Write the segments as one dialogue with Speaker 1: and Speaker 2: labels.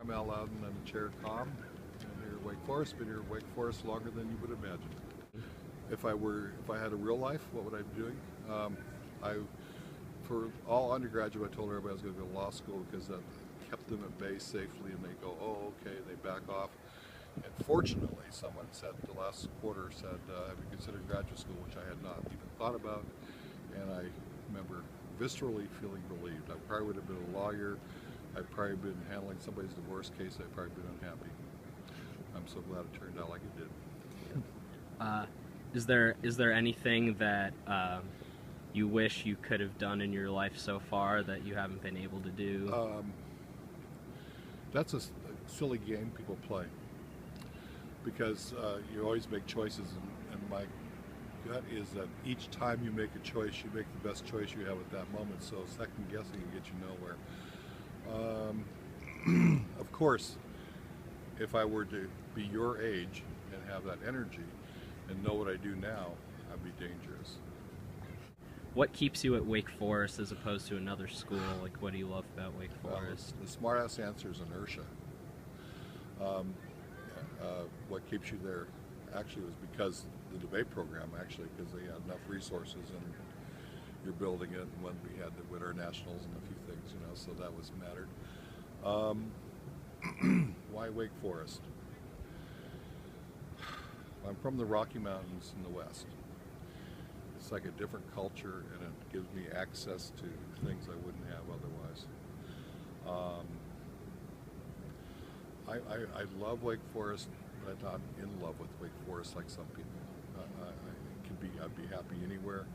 Speaker 1: I'm Al Louden. I'm the chair of COM. I'm here at Wake Forest. Been here at Wake Forest longer than you would imagine. If I had a real life, what would I be doing? For all undergraduate, I told everybody I was going to go to law school because that kept them at bay safely, and they go, oh, okay, and they back off. And fortunately, someone said the last quarter said, have you considered graduate school, which I had not even thought about, and I remember viscerally feeling relieved. I probably would have been a lawyer. I'd probably been handling somebody's divorce case. I'd probably been unhappy. I'm so glad it turned out like it did.
Speaker 2: Is there anything that you wish you could have done in your life so far that you haven't been able to do?
Speaker 1: That's a silly game people play because you always make choices, and my gut is that each time you make a choice, you make the best choice you have at that moment. So second guessing can get you nowhere. Of course, if I were to be your age and have that energy and know what I do now, I'd be dangerous.
Speaker 2: What keeps you at Wake Forest as opposed to another school? Like, what do you love about Wake Forest?
Speaker 1: The smart-ass answer is inertia. What keeps you there actually was because the debate program, actually, because they had enough resources and you're building it, and when we had the Winter Nationals and a few things, you know, so that was mattered. Why Wake Forest? I'm from the Rocky Mountains in the West. It's like a different culture, and it gives me access to things I wouldn't have otherwise. I love Wake Forest, but I'm not in love with Wake Forest like some people. I'd be happy anywhere.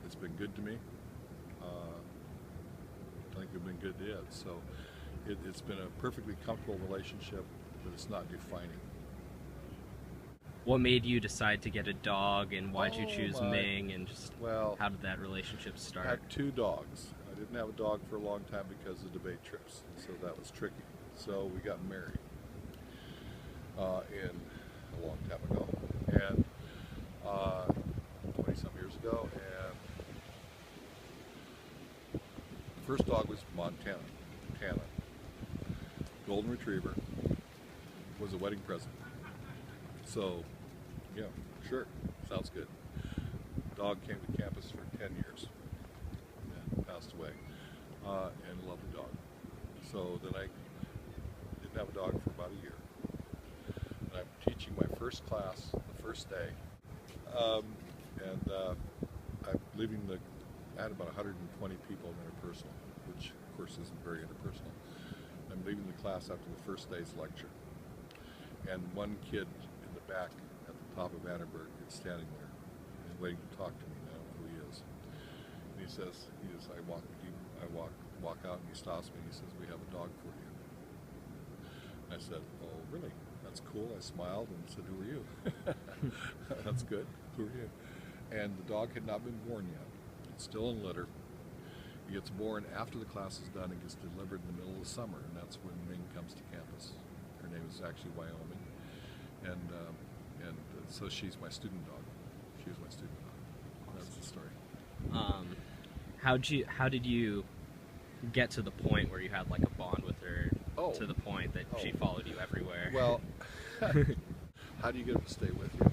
Speaker 1: It's been good to me. I think we've been good to it. So it's been a perfectly comfortable relationship, but it's not defining.
Speaker 2: What made you decide to get a dog, and why'd you choose Ming, and just how did that relationship start?
Speaker 1: I had 2 dogs. I didn't have a dog for a long time because of debate trips, so that was tricky. So we got married in a long time ago, and 20-some years ago, and the first dog was Montana. Golden Retriever, was a wedding present. So, yeah, sure, sounds good. Dog came to campus for 10 years and passed away, and loved the dog. So then I didn't have a dog for about a year. And I'm teaching my first class the first day, and I'm leaving I had about 120 people in interpersonal, which of course isn't very interpersonal. I'm leaving the class after the first day's lecture, and one kid in the back at the top of Annenberg is standing there and waiting to talk to me. I don't know who he is. And he says, I walk out, and he stops me and he says, "We have a dog for you." I said, "Oh, really? That's cool." I smiled and said, "Who are you?" That's good. Who are you? And the dog had not been born yet. It's still in litter. He gets born after the class is done and gets delivered in the middle of the summer, and that's when Ming comes to campus. Her name is actually Wyoming, and so she's my student dog. She was my student dog. That's the story.
Speaker 2: How did you get to the point where you had like a bond with her, to the point that she followed you everywhere?
Speaker 1: Well, how do you get them to stay with you?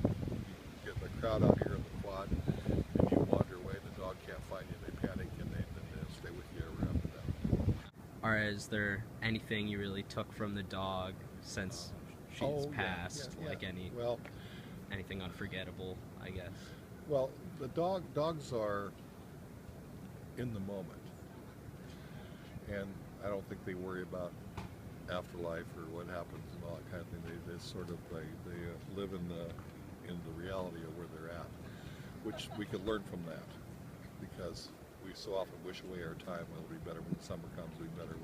Speaker 1: You get the crowd out here in the quad, and you wander away, and the dog can't find you, and they panic, and they'll stay with you ever after that.
Speaker 2: Or is there anything you really took from the dog since she's passed?
Speaker 1: Yeah.
Speaker 2: Like anything unforgettable, I guess?
Speaker 1: Well, the dogs are in the moment, and I don't think they worry about afterlife or what happens and all that kind of thing. They sort of they live in the reality of where they're at, which we could learn from that, because we so often wish away our time. Well, it'll be better when the summer comes. It'll be better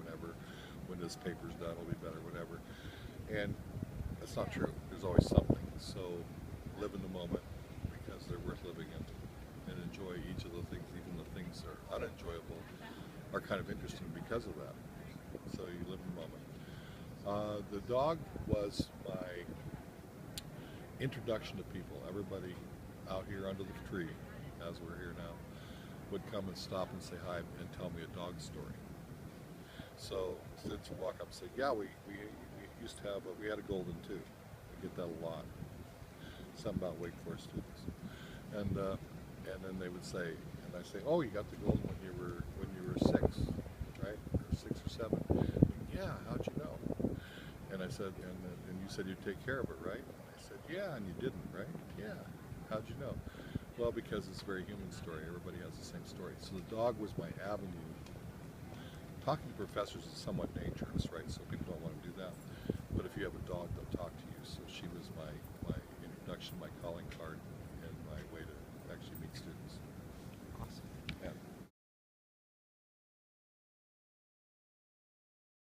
Speaker 1: when this paper's done. It'll be better whenever, and that's not true. There's always something. So live in the moment, because they're worth living in, and enjoy each of the things, even the things that are unenjoyable are kind of interesting because of that. So you live in the moment. The dog was my introduction to people. Everybody out here under the tree, as we're here now, would come and stop and say hi and tell me a dog story. So students would walk up and say, yeah, we used to have, we had a golden too. I get that a lot. Some about Wake Forest students. And then they would say, and I say, oh, you got the golden when you were 6, right? Or 6 or 7. Yeah, how'd you know? And I said, and you said you'd take care of it, right? And I said, yeah, and you didn't, right? Yeah. How'd you know? Well, because it's a very human story. Everybody has the same story. So the dog was my avenue. Talking to professors is somewhat dangerous, right? So people don't want to do that. But if you have a dog, they'll talk to you. So she was my introduction to my